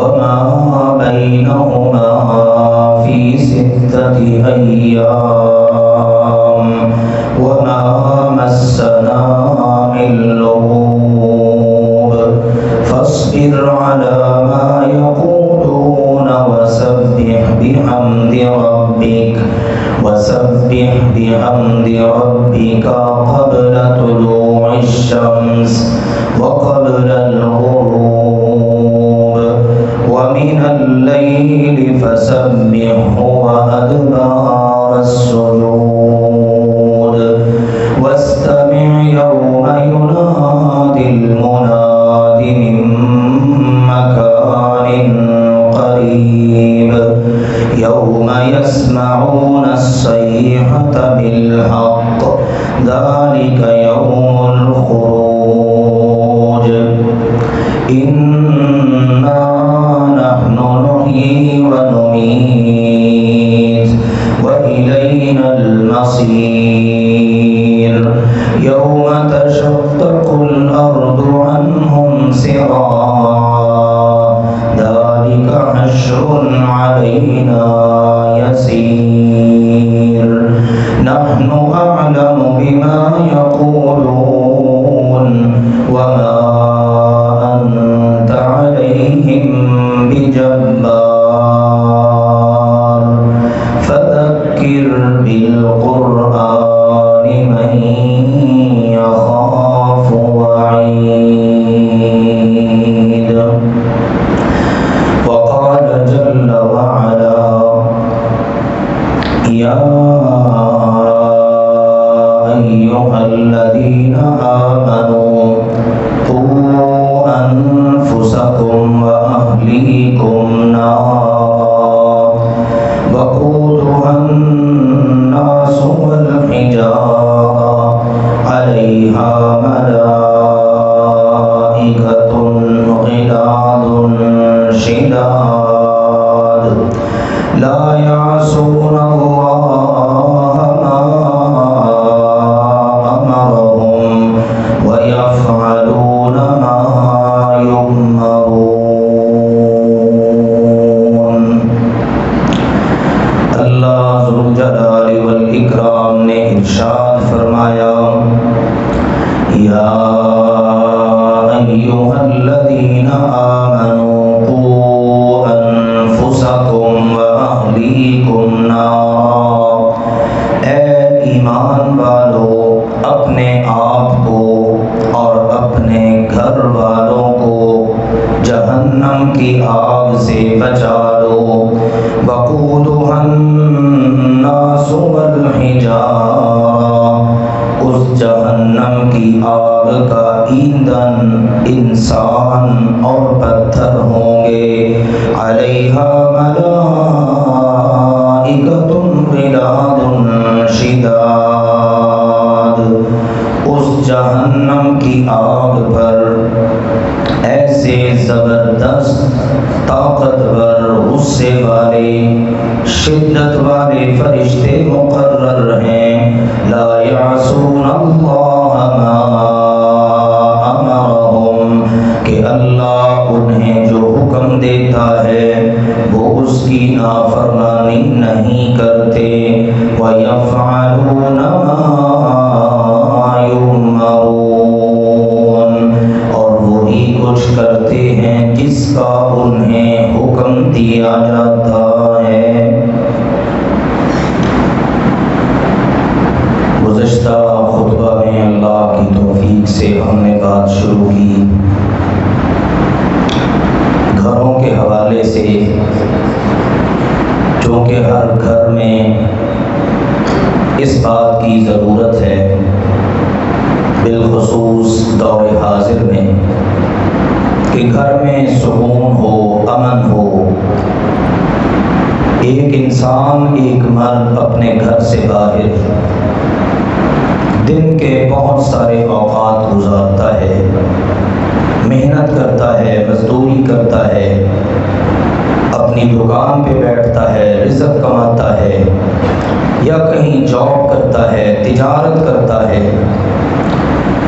وما بينهما في 6 أيام وما مسنا من لغوب فاصبر على ما يقولون وسبح بحمد ربك قبل طلوع الشمس وقبل الغروب ومن الليل فسبحه وأدبار السجود واستمع يوم ينادي المناد من مكان قريب يوم يسمعون الصيحة بالحق ذلك يوم الخروج إنا نحن نحيي ونميت وإلينا المصير يوم تشقق الأرض عنهم سرا ذلك حشر علينا يسير نحن أعلم بما يقولون وما أنت عليهم بجبار فذكر بالقرآن من يخاف وعيد وقال جل وعلا يا أيها الذين آمنوا قوا أنفسكم وأهليكم نارا وقودها الناس والحجارة عليها ملائكة غلاظ شداد لا يعصون الله ما أمرهم ويفعلون ما يؤمرون اللہ ذوالجلال والإکرام نے ارشاد فرمایا یا ایھا الذین آمنوا قوا انفسکم واہلیکم نارا اے ایمان والو اپنے آپ کو اور اپنے گھر والوں کو جہنم کی آگ سے بچا لو وقودها الناس والحجارہ اس جہنم کی آگ کا ایندھن انسان اور پتھر ہوں گے علیہا ملائکۃ غلاظ شداد اس جہنم کی آگ پر ایسے زبردست طاقتور غصے والے شدت والے فرشتے مقرر ہیں لا یعصون اللہ ما امرہم کہ اللہ انہیں جو حکم دیتا ہے وہ اس کی نافرمانی نہیں کرتے وَيَفْعَلُونَ مَا يُؤْمَرُونَ اور وہی کچھ کرتے ہیں جس کا انہیں حکم دیا جاتا ہے۔ گزشتہ خطبہ میں اللہ کی توفیق سے ہم نے بات شروع کی گھروں کے حوالے سے، چونکہ ہر گھر میں اس بات کی ضرورت ہے، بالخصوص دور حاضر میں، کہ گھر میں سکون ہو، امن ہو۔ ایک انسان، ایک مرد اپنے گھر سے باہر دن کے بہت سارے اوقات گزارتا ہے، محنت کرتا ہے، مزدوری کرتا ہے، اپنی دکان پہ بیٹھتا ہے، رزق کماتا ہے، یا کہیں جاب کرتا ہے، تجارت کرتا ہے،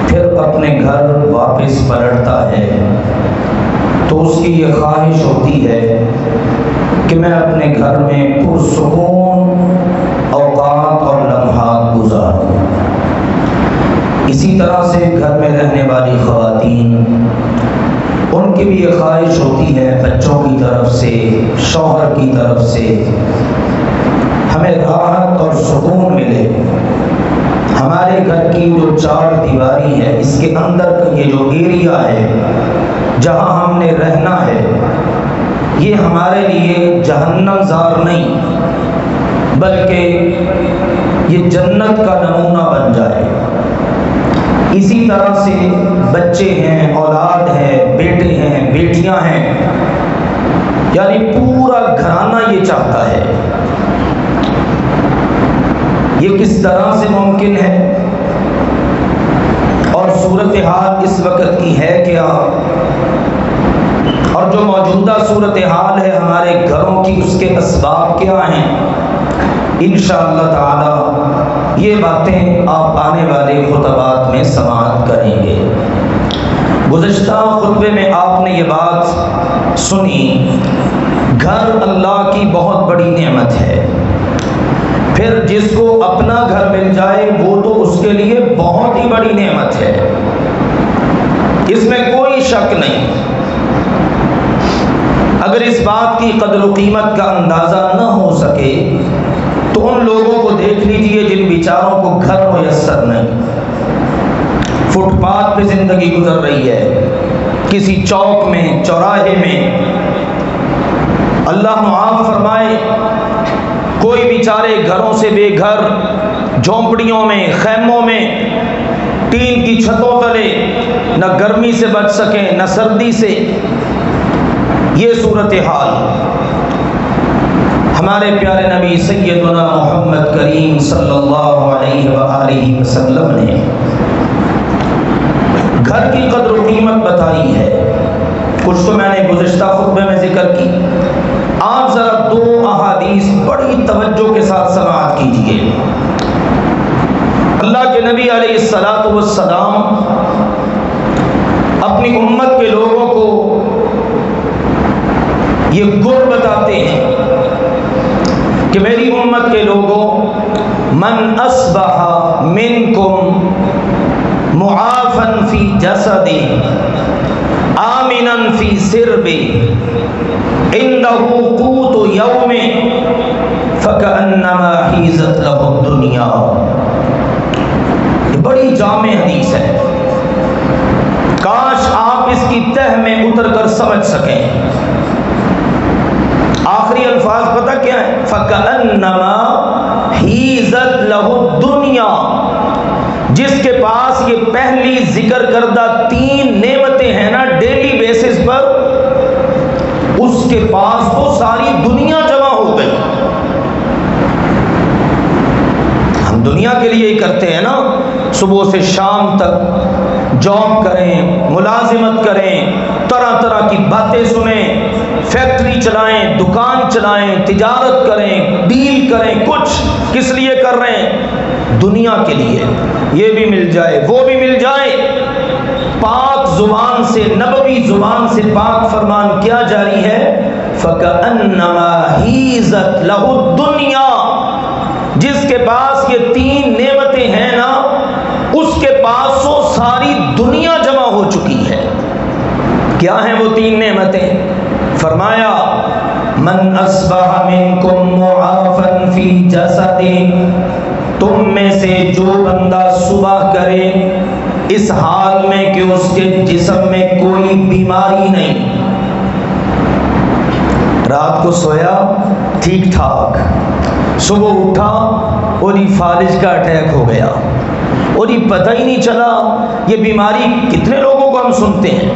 پھر اپنے گھر واپس پلٹتا ہے، تو اس کی یہ خواہش ہوتی ہے کہ میں اپنے گھر میں پرسکون اوقات اور لمحات گزاروں۔ اسی طرح سے گھر میں رہنے والی خواتین، ان کی بھی یہ خواہش ہوتی ہے بچوں کی طرف سے، شوہر کی طرف سے، ہمیں راحت اور سکون ملے۔ ہمارے گھر کی جو چار دیواری ہے، اس کے اندر کا یہ جو ایریا ہے جہاں ہم نے رہنا ہے، یہ ہمارے لیے جہنم زار نہیں بلکہ یہ جنت کا نمونہ بن جائے۔ اسی طرح سے بچے ہیں، اولاد ہے، بیٹے ہیں، بیٹیاں ہیں، یعنی پورا گھرانہ یہ چاہتا ہے۔ یہ کس طرح سے ممکن ہے؟ اور صورتحال اس وقت کی ہے کیا؟ اور جو موجودہ صورتحال ہے ہمارے گھروں کی، اس کے اسباب کیا ہیں؟ انشاءاللہ تعالی یہ باتیں آپ آنے والے خطبات میں سماعت کریں گے۔ گزشتہ خطبے میں آپ نے یہ بات سنی، گھر اللہ کی بہت بڑی نعمت ہے، پھر جس کو اپنا گھر مل جائے وہ تو اس کے لیے بہت ہی بڑی نعمت ہے، اس میں کوئی شک نہیں۔ اگر اس بات کی قدر و قیمت کا اندازہ نہ ہو سکے تو ان لوگوں کو دیکھ لیجئے جن بیچاروں کو گھر میسر نہیں، فٹ پاتھ پہ زندگی گزر رہی ہے، کسی چوک میں، چوراہے میں، اللہ معاف فرمائے، کوئی بیچارے گھروں سے بے گھر، جھونپڑیوں میں، خیموں میں، ٹین کی چھتوں تلے، نہ گرمی سے بچ سکیں نہ سردی سے۔ یہ صورتحال ہمارے پیارے نبی سیدنا محمد کریم صلی اللہ علیہ وآلہ وسلم نے گھر کی قدر و قیمت بتائی ہے۔ کچھ تو میں نے گزشتہ خطبے میں ذکر کی، آپ ذرا دو احادیث بڑی توجہ کے ساتھ سماعت کیجیے۔ اللہ کے نبی علیہ الصلوۃ والسلام اپنی امت کے لوگوں کو یہ گر بتاتے ہیں کہ میری امت کے لوگوں، من اصبح منکم معافا فی جسد آمنا فی سرب عنده قوت یوم فکأنما حیزت له الدنیا۔ یہ بڑی جامع حدیث ہے، کاش آپ اس کی تہ میں اتر کر سمجھ سکیں۔ آخری الفاظ پتہ کیا ہے؟ فَكَأَنَّمَا حِيزَتْ لَهُ الدُّنْيَا۔ جس کے پاس یہ پہلی ذکر کردہ تین نعمتیں ہیں نا ڈیلی بیسس پر، اس کے پاس تو ساری دنیا جمع ہو گئی۔ ہم دنیا کے لیے ہی کرتے ہیں نا، صبح سے شام تک جاب کریں، ملازمت کریں، طرح طرح کی باتیں سنیں، فیکٹری چلائیں، دکان چلائیں، تجارت کریں، ڈیل کریں، کچھ کس لیے کر رہے ہیں؟ دنیا کے لیے، یہ بھی مل جائے وہ بھی مل جائے۔ پاک زبان سے، نبوی زبان سے پاک فرمان کیا جاری ہے؟ فَكَأَنَّمَا حِيزَتْ لَهُ الدُّنْيَا۔ جس کے پاس یہ تین نعمتیں ہیں نا، اس کے پاس تو ساری دنیا جمع ہو چکی ہے۔ کیا ہیں وہ تین نعمتیں؟ فرمایا من اصبح منکم معافا فی جسد، تم میں سے جو بندہ صبح کرے اس حال میں کہ اس کے جسم میں کوئی بیماری نہیں، رات کو سویا ٹھیک ٹھاک، صبح اٹھا اور یہ فالج کا اٹیک ہو گیا اور یہ پتہ ہی نہیں چلا۔ یہ بیماری کتنے لوگوں کو ہم سنتے ہیں۔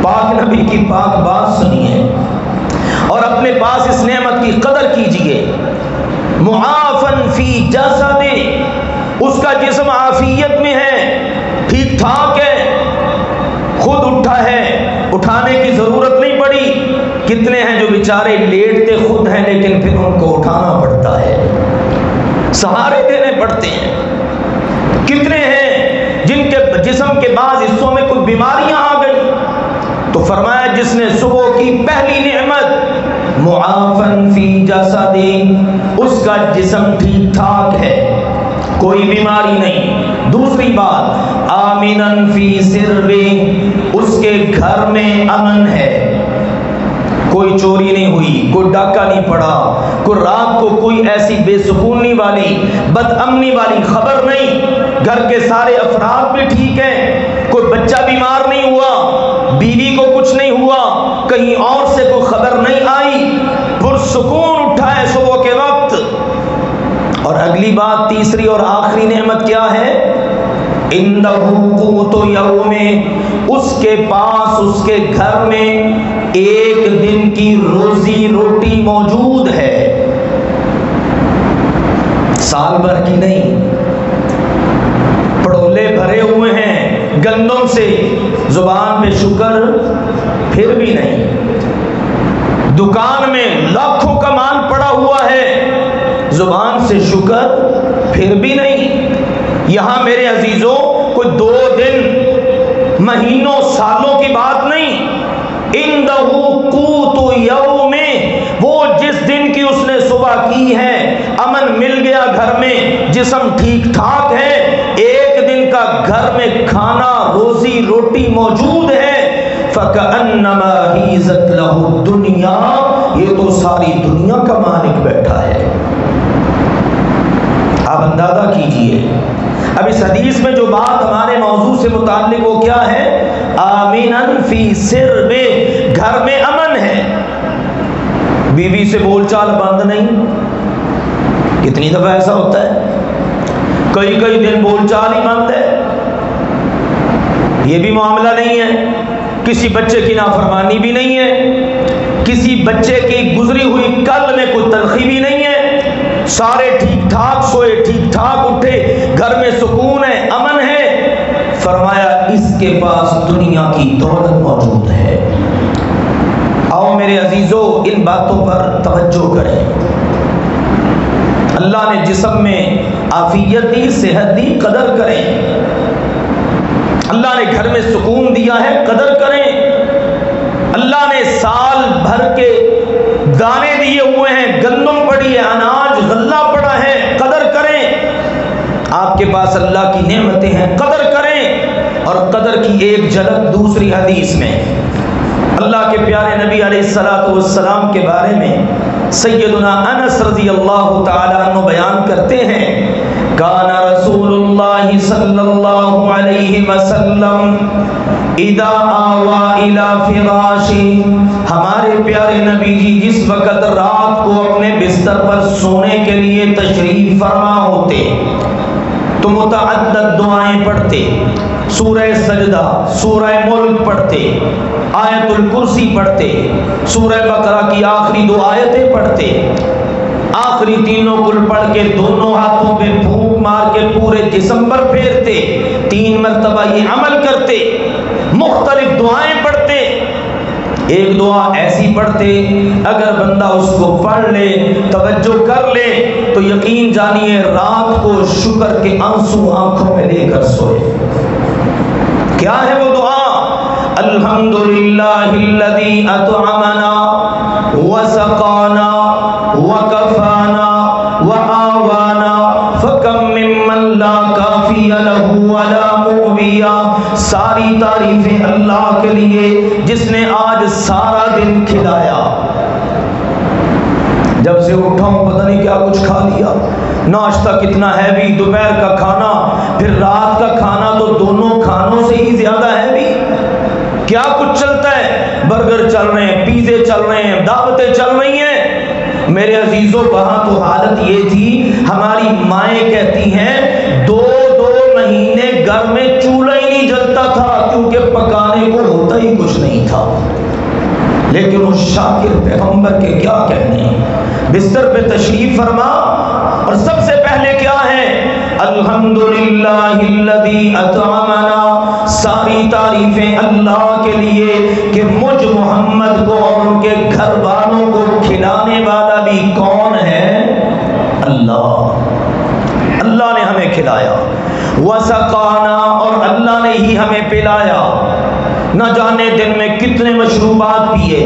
پاک نبی کی پاک بات سنیے اور اپنے پاس اس نعمت کی قدر کیجئے۔ معافن فی جسد، اس کا جسم عافیت میں ہے، ٹھیک ٹھاک ہے، خود اٹھا ہے، اٹھانے کی ضرورت نہیں پڑی۔ کتنے ہیں جو بیچارے لیٹتے خود ہیں لیکن پھر ان کو اٹھانا پڑتا ہے، سہارے دینے پڑتے ہیں۔ کتنے ہیں جن کے جسم کے بعض حصوں میں کوئی بیماریاں آ گئی، تو فرمایا جس نے صبح کی پہلی نعمت معافن فی جسدی، اس کا جسم ٹھیک ٹھاک ہے، کوئی بیماری نہیں۔ دوسری بات آمینن فی سربی، اس کے گھر میں امن ہے، کوئی چوری نہیں ہوئی، کوئی ڈاکہ نہیں پڑا، کوئی رات کو کوئی ایسی بے سکونی والی بد امنی والی خبر نہیں، گھر کے سارے افراد بھی ٹھیک ہیں، کوئی بچہ بیمار نہیں ہوا، بیوی کو کچھ نہیں ہوا، کہیں اور سے کوئی خبر نہیں آئی، پرسکون اٹھا ہے صبح کے وقت۔ اور اگلی بات تیسری اور آخری نعمت کیا ہے؟ اندہ قوت یوم، اس کے پاس اس کے گھر میں ایک دن کی روزی روٹی موجود ہے، سال بھر کی نہیں۔ پڑولے بھرے ہوئے ہیں گندم سے، زبان پہ شکر پھر بھی نہیں، دکان میں لاکھوں کا مال پڑا ہوا ہے، زبان سے شکر پھر بھی نہیں۔ یہاں میرے عزیزوں کوئی 2 دن مہینوں سالوں کی بات نہیں، اندہ قوت یوم، وہ جس دن کی اس نے صبح کی ہے، امن مل گیا گھر میں، جسم ٹھیک ٹھاک ہے، ایک دن کا گھر میں کھانا روزی روٹی موجود ہے، فَكَأَنَّمَا حِيزَتْ لَهُ الدُّنْيَا، یہ تو ساری دنیا کا مالک بیٹھا ہے۔ آپ اندازہ کیجئے، اب اس حدیث میں جو بات ہمارے موضوع سے متعلق وہ کیا ہے؟ آمینن فی سرب، گھر میں امن ہے، بیوی سے بول چال بند نہیں۔ کتنی دفعہ ایسا ہوتا ہے، کئی دن بول چال ہی بند ہے، یہ بھی معاملہ نہیں ہے، کسی بچے کی نافرمانی بھی نہیں ہے، کسی بچے کی گزری ہوئی کل میں کوئی تلخی بھی نہیں ہے، سارے ٹھیک ٹھاک سوئے ٹھیک ٹھاک اٹھے، گھر میں سکون ہے، امن ہے۔ فرمایا اس کے پاس دنیا کی دولت موجود ہے۔ آؤ میرے عزیزو ان باتوں پر توجہ کریں۔ اللہ نے جسم میں عافیت دی، صحت دی، قدر کریں۔ اللہ نے گھر میں سکون دیا ہے، قدر کریں۔ اللہ نے سال بھر کے دانے دیے ہوئے ہیں، گندم پڑی ہے، اناج غلہ پڑا ہے، قدر کریں۔ آپ کے پاس اللہ کی نعمتیں ہیں، قدر کریں۔ اور قدر کی ایک جھلک دوسری حدیث میں اللہ کے پیارے نبی علیہ الصلوۃ والسلام کے بارے میں سیدنا انس رضی اللہ تعالی عنہ بیان کرتے ہیں، کان رسول اللہ صلی اللہ علیہ وسلم اذا آوا الی فراشی، ہمارے پیارے نبی جی جس وقت رات کو اپنے بستر پر سونے کے لیے تشریف فرما ہوتے تو متعدد دعائیں پڑھتے، سورہ سجدہ، سورہ ملک پڑھتے، آیت الکرسی پڑھتے، سورہ بقرہ کی آخری 2 آیتیں پڑھتے، آخری تینوں کل پڑھ کے دونوں ہاتھوں پہ پھونک مار کے پورے جسم پر پھیرتے، 3 مرتبہ یہ عمل کرتے، مختلف دعائیں پڑھتے۔ ایک دعا ایسی پڑھتے اگر بندہ اس کو پڑھ لے، توجہ کر لے تو یقین جانیے رات کو شکر کے آنسو آنکھوں میں لے کر سوئے۔ کیا ہے وہ دعا؟ الحمدللہ الذی اطعمنا وسقانا وکفانا وآوانا فکم ممن لا کافی لہ ولا مؤوی، ساری تعریفیں اللہ کے لیے جس نے آج سارا دن کھلایا، جب سے اٹھا ہوں پتہ نہیں کیا کچھ کھا لیا، ناشتہ کتنا ہیوی، دوپہر کا کھانا پھر رات کا کھانا، تو دونوں کھانوں سے ہی زیادہ ہیوی کیا کچھ چلتا ہے، برگر چل رہے ہیں، پیزے چل رہے ہیں، دعوتیں چل رہی ہیں۔ میرے عزیزوں وہاں تو حالت یہ تھی، ہماری مائیں کہتی ہیں 2 مہینے گھر میں چولہا ہی نہیں جلتا تھا کیونکہ پکانے کو ہوتا ہی کچھ نہیں تھا۔ لیکن اس شاکر پیغمبر کے کیا کہنے، بستر پہ تشریف فرما اور سب سے پہلے کیا ہے؟ الحمدللہ الذی اطعمنا، ساری تعریفیں اللہ کے لیے کہ مجھ محمد کو اور ان کے گھر والوں کو کھلانے والا بھی کون ہے؟ اللہ۔ اللہ نے ہمیں کھلایا، وسقانا، اور اللہ نے ہی ہمیں پلایا، نہ جانے دن میں کتنے مشروبات پیے،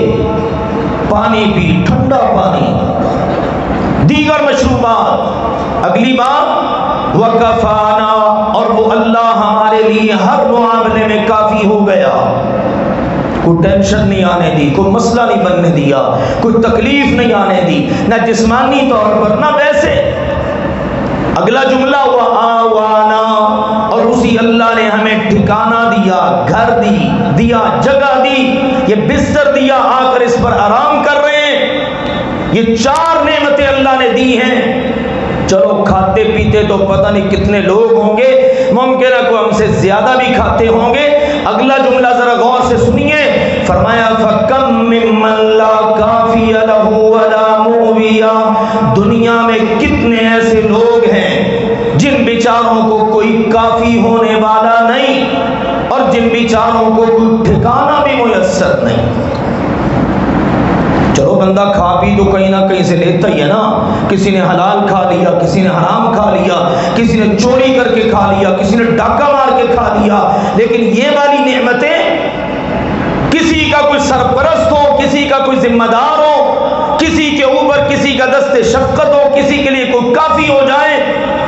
پانی پی، ٹھنڈا پانی، دیگر مشروبات۔ اگلی بات وَكَفَانَا، اور وہ اللہ ہمارے لیے ہر معاملے میں کافی ہو گیا، کوئی ٹینشن نہیں آنے دی، کوئی مسئلہ نہیں بننے دیا، کوئی تکلیف نہیں آنے دی، نہ جسمانی طور پر نہ ویسے۔ اگلا جملہ ہوا آوانا، اور اسی اللہ نے ہمیں ٹھکانہ دیا، گھر دیا، جگہ دی، یہ بستر دیا، آ کر اس پر آرام کر رہے ہیں۔ یہ 4 نعمتیں اللہ نے دی ہیں۔ چلو کھاتے پیتے تو پتہ نہیں کتنے لوگ ہوں گے، ممکن ہے کوئی ہم سے زیادہ بھی کھاتے ہوں گے۔ اگلا جملہ ذرا غور سے سنیے، فرمایا فَكَمْ مِمَّن لَا كَافِيَ لَهُ وَلَا مُؤْوِيَ، دنیا میں کتنے ایسے لوگ ہیں جن بیچاروں کو کوئی کافی ہونے والا نہیں اور جن بیچاروں کو کوئی ٹھکانہ بھی میسر نہیں۔ چلو بندہ کھا پی تو کہیں نہ کہیں سے لیتا ہی ہے نا، کسی نے حلال کھا لیا، کسی نے حرام کھا لیا، کسی نے چوری کر کے کھا لیا، کسی نے ڈاکہ مار کے کھا لیا، لیکن یہ والی نعمتیں کسی کا کوئی سرپرست ہو، کسی کا کوئی ذمہ دار ہو، کسی کے اوپر کسی کا دست شفقت ہو، کسی کے لیے کوئی کافی ہو جائے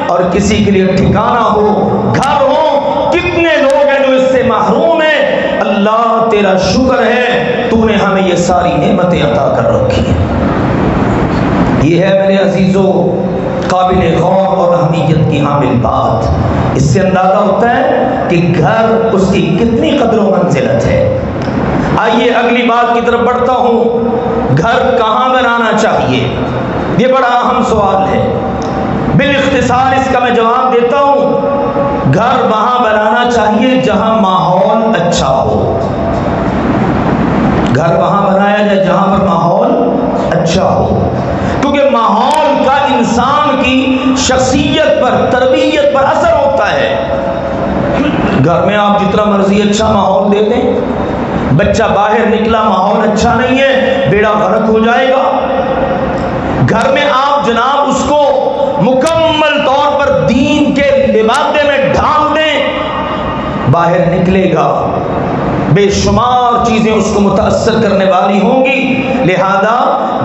اور کسی کے لیے ٹھکانہ ہو، گھر ہو، کتنے لوگ ہیں جو اس سے محروم ہیں۔ اللہ تیرا شکر ہے تو نے ہمیں یہ ساری نعمتیں عطا کر رکھی ہیں۔ یہ ہے میرے عزیزو قابل غور اور اہمیت کی حامل بات۔ اس سے اندازہ ہوتا ہے کہ گھر اس کی کتنی قدر و منزلت ہے۔ آئیے اگلی بات کی طرف بڑھتا ہوں، گھر کہاں بنانا چاہیے؟ یہ بڑا اہم سوال ہے۔ بالاختصار اس کا میں جواب دیتا ہوں، گھر وہاں بنانا چاہیے جہاں ماحول اچھا ہو۔ گھر وہاں بنایا جائے جہاں پر ماحول اچھا ہو، کیونکہ ماحول کا انسان کی شخصیت پر، تربیت پر اثر ہوتا ہے۔ گھر میں آپ جتنا مرضی اچھا ماحول دے دیں، بچہ باہر نکلا ماحول اچھا نہیں ہے، بیڑا غرق ہو جائے گا۔ گھر میں آپ جناب اس کو مکمل طور پر دین کے لبادے میں ڈھال دیں، باہر نکلے گا بے شمار چیزیں اس کو متاثر کرنے والی ہوں گی۔ لہذا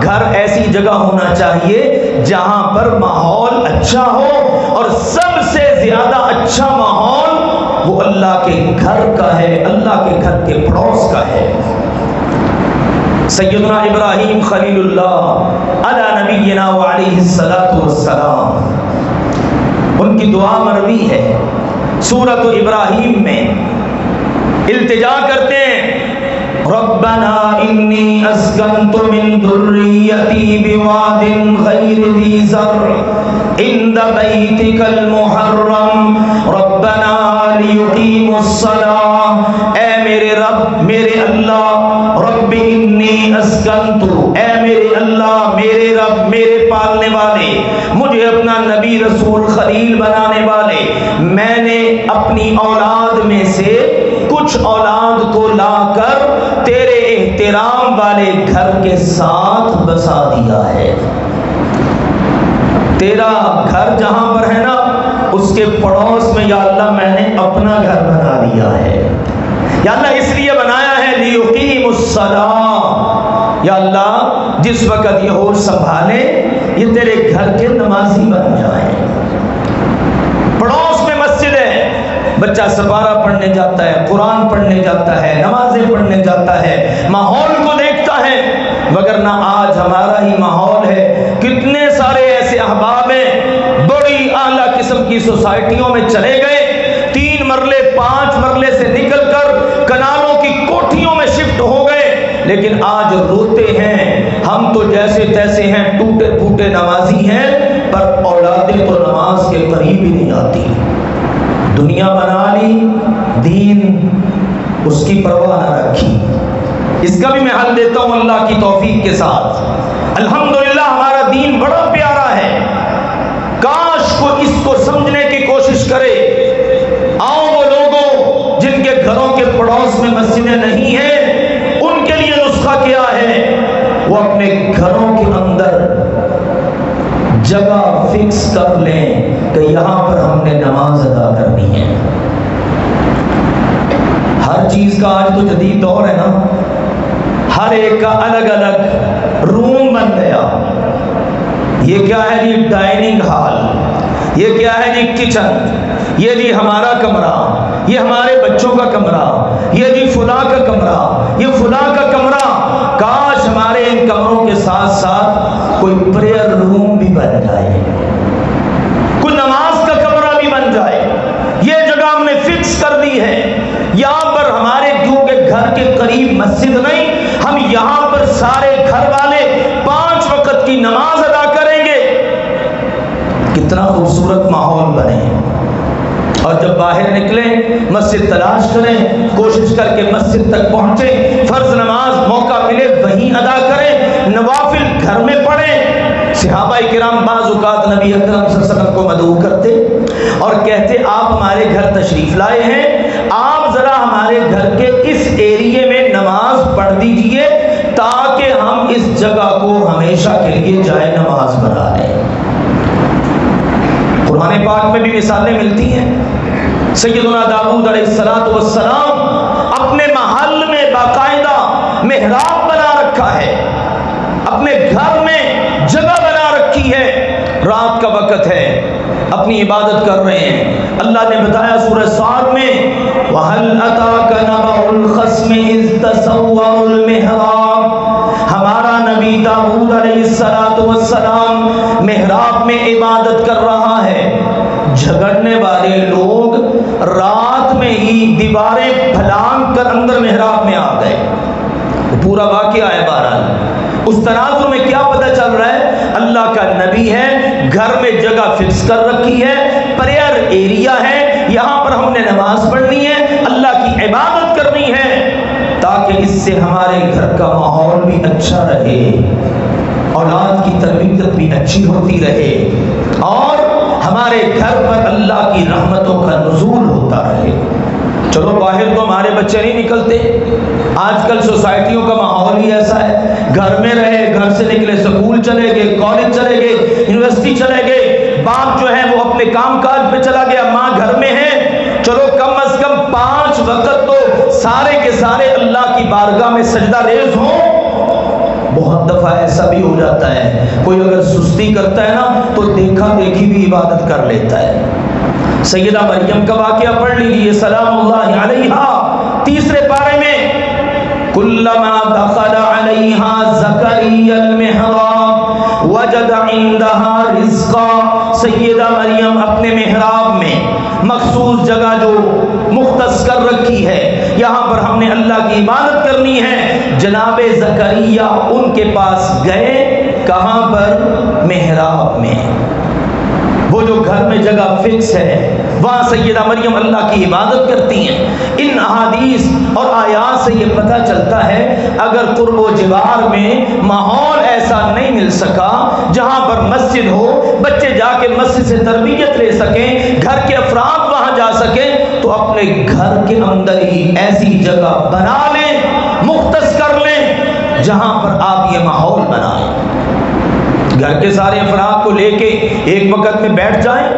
گھر ایسی جگہ ہونا چاہیے جہاں پر ماحول اچھا ہو، اور سب سے زیادہ اچھا ماحول وہ اللہ کے گھر کا ہے، اللہ کے گھر کے پڑوس کا ہے۔ سیدنا ابراہیم خلیل اللہ علی نبینا وعلیہ الصلاۃ والسلام، ان کی دعا مروی ہے، سورۃ ابراہیم میں التجا کرتے ہیں، ربنا انی اسکنت من ذریتی بواد غیر ذی زرع عند بیتک المحرم ربنا لیقیموا الصلاۃ، اے میرے رب، میرے اللہ، رب انی اسکنت، اے میرے اللہ، میرے رب، میرے پالنے والے، مجھے اپنا نبی رسول خلیل بنانے والے، میں نے اپنی اولاد میں سے کچھ اولاد کو لا کر تیرے احترام والے گھر کے ساتھ بسا دیا ہے۔ تیرا گھر جہاں پر ہے نا، اس کے پڑوس میں یا اللہ میں نے اپنا گھر بنا دیا ہے۔ یا اللہ اس لیے بنایا ہے لیقیم الصلاۃ، یا اللہ جس وقت یہ ہوش سنبھالے یہ تیرے گھر کے نمازی بن جائیں۔ پڑوس میں مسجد ہے، بچہ سپارہ پڑھنے جاتا ہے، قرآن پڑھنے جاتا ہے، نمازیں پڑھنے جاتا ہے، ماحول کو دیکھتا ہے، وگرنہ آج ہمارا ہی ماحول ہے۔ کتنے سارے ایسے احباب ہیں، بڑی اعلیٰ قسم کی سوسائٹیوں میں چلے گئے، 3 مرلے 5 مرلے سے نکل کر کنالوں کی کوٹھیوں میں شفٹ ہو گئے، لیکن آج روتے ہیں ہم تو جیسے تیسے ہیں، ٹوٹے پھوٹے نمازی ہیں، پر اولادیں تو نماز کے قریب ہی نہیں آتی۔ دنیا بنا لی، دین اس کی پرواہ نہ رکھی۔ اس کا بھی میں حل دیتا ہوں اللہ کی توفیق کے ساتھ۔ الحمدللہ ہمارا دین بڑا پیارا ہے، کاش کو اس کو سمجھنے کی کوشش کرے۔ آؤ وہ لوگوں جن کے گھروں کے پڑوس میں مسجدیں نہیں ہیں، ان کے لیے نسخہ کیا ہے، وہ اپنے گھروں کے اندر جگہ فکس کر لیں کہ یہاں پر ہم نے نماز ادا کرنی ہے۔ ہر ہر چیز کا آج تو جدید دور ہے نا، ہر ایک کا الگ الگ روم بن گیا. یہ کیا ہے جی ڈائننگ ہال، یہ کیا ہے جی کچن، یہ جی ہمارا کمرہ، یہ ہمارے بچوں کا کمرہ، یہ جی فلاں کا کمرہ، یہ فلاں کا کمرہ. کاش ہمارے ان کمروں کے ساتھ ساتھ کوئی پریئر روم بھی بن جائے، کوئی نماز کا کمرہ بھی بن جائے. یہ جگہ ہم نے فکس کر دی ہے. یہاں پر ہمارے کیونکہ گھر کے قریب مسجد نہیں، ہم یہاں پر سارے گھر والے 5 وقت کی نماز ادا کریں گے. کتنا خوبصورت ماحول بنے. اور جب باہر نکلیں مسجد تلاش کریں، کوشش کر کے مسجد تک پہنچیں، فرض نماز موقع ملے وہیں ادا کریں، نوافل گھر میں پڑھیں. صحابہ کرام بعض اوقات نبی اکرم صلی اللہ علیہ وسلم کو مدعو کرتے اور کہتے آپ ہمارے گھر تشریف لائے ہیں، آپ ذرا ہمارے گھر کے اس ایریے میں نماز پڑھ دیجئے تاکہ ہم اس جگہ کو ہمیشہ کے لیے جائے نماز بنا لیں. قرآن پاک میں بھی مثالیں ملتی ہیں. سیدنا داؤد علیہ السلام اپنے محل میں باقاعدہ محراب بنا رکھا ہے، اپنے گھر میں جگہ بنا رکھی ہے. رات کا وقت ہے، اپنی عبادت کر رہے ہیں. اللہ نے بتایا سورہ صاد میں وَهَلْ أَتَاكَ نَبَأُ الْخَصْمِ إِذْ تَسَوَّرُوا الْمِحْرَابَ. ہمارا نبی داؤد علیہ السلام محراب میں عبادت کر رہا ہے. جھگڑنے والے لوگ رات میں ہی دیواریں پھلانگ کر اندر محراب میں آ گئے. پورا واقعہ ہے. بہرحال اس تناظر میں کیا پتہ چل رہا ہے؟ اللہ کا نبی ہے، گھر میں جگہ فکس کر رکھی ہے، پریئر ایریا ہے، یہاں پر ہم نے نماز پڑھنی ہے، اللہ کی عبادت کرنی ہے تاکہ اس سے ہمارے گھر کا ماحول بھی اچھا رہے، اولاد کی تربیت بھی اچھی ہوتی رہے اور ہمارے گھر پر اللہ کی رحمتوں کا نزول ہوتا رہے. چلو باہر تو ہمارے بچے نہیں نکلتے، آج کل سوسائٹیوں کا ماحول ہی ایسا ہے، گھر میں رہے، گھر سے نکلے سکول چلے گئے، کالج چلے گئے، یونیورسٹی چلے گئے، باپ جو ہے وہ اپنے کام کاج پہ چلا گیا، ماں گھر میں ہے. چلو کم از کم 5 وقت تو سارے کے سارے اللہ کی بارگاہ میں سجدہ ریز ہوں. بہت دفعہ ایسا بھی ہو جاتا ہے کوئی اگر سستی کرتا ہے نا تو دیکھا دیکھی بھی عبادت کر لیتا ہے. سیدہ مریم کا واقعہ پڑھ لیجیے سلام اللہ علیہا 3 پارے میں کلما دخل علیہا زکریا المحراب وجد عندها رزقا. سیدہ مریم اپنے محراب میں مخصوص جگہ جو مختص کر رکھی ہے، یہاں پر ہم نے اللہ کی عبادت کرنی ہے. جناب زکریا ان کے پاس گئے، کہاں پر؟ محراب میں. وہ جو گھر میں جگہ فکس ہے وہاں سیدہ مریم اللہ کی عبادت کرتی ہیں. ان احادیث اور آیات سے یہ پتہ چلتا ہے اگر قرب و جوار میں ماحول ایسا نہیں مل سکا جہاں پر مسجد ہو، بچے جا کے مسجد سے تربیت لے سکیں، گھر کے افراد وہاں جا سکیں، تو اپنے گھر کے اندر ہی ایسی جگہ بنا لیں، مختص کر لیں جہاں پر آپ یہ ماحول بنائیں. گھر کے سارے افراد کو لے کے ایک وقت میں بیٹھ جائیں،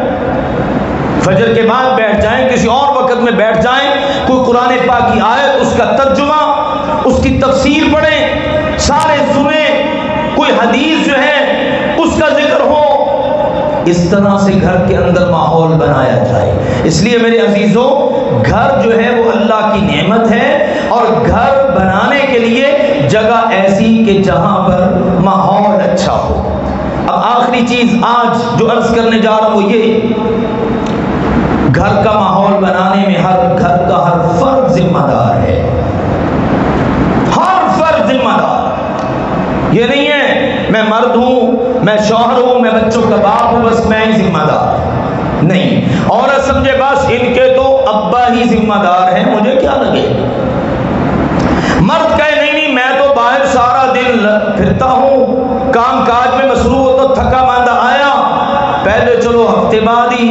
فجر کے بعد بیٹھ جائیں، کسی اور وقت میں بیٹھ جائیں، کوئی قرآن پاک کی آیت، اس کا ترجمہ، اس کی تفسیر پڑھیں، سارے سنیں، کوئی حدیث جو ہے اس کا ذکر ہو. اس طرح سے گھر کے اندر ماحول بنایا جائے. اس لیے میرے عزیزوں گھر جو ہے وہ اللہ کی نعمت ہے اور گھر بنانے کے لیے جگہ ایسی کہ جہاں پر ماحول اچھا ہو. اب آخری چیز آج جو عرض کرنے جا رہا ہوں وہ یہ، گھر کا ماحول بنانے میں ہر گھر کا ہر فرد ذمہ دار ہے. ہر فرد ذمہ دار. یہ نہیں ہے میں مرد ہوں، میں شوہر ہوں، میں بچوں کا باپ ہوں، بس میں ہی ذمہ دار نہیں. عورت سمجھے بس ان کے تو ابا ہی ذمہ دار ہیں، مجھے کیا لگے. مرد کہے نہیں میں تو باہر سارا دن پھرتا ہوں، کام کاج میں مصروف ہوتا، تھکا ماندہ آیا، پہلے چلو ہفتے بعد ہی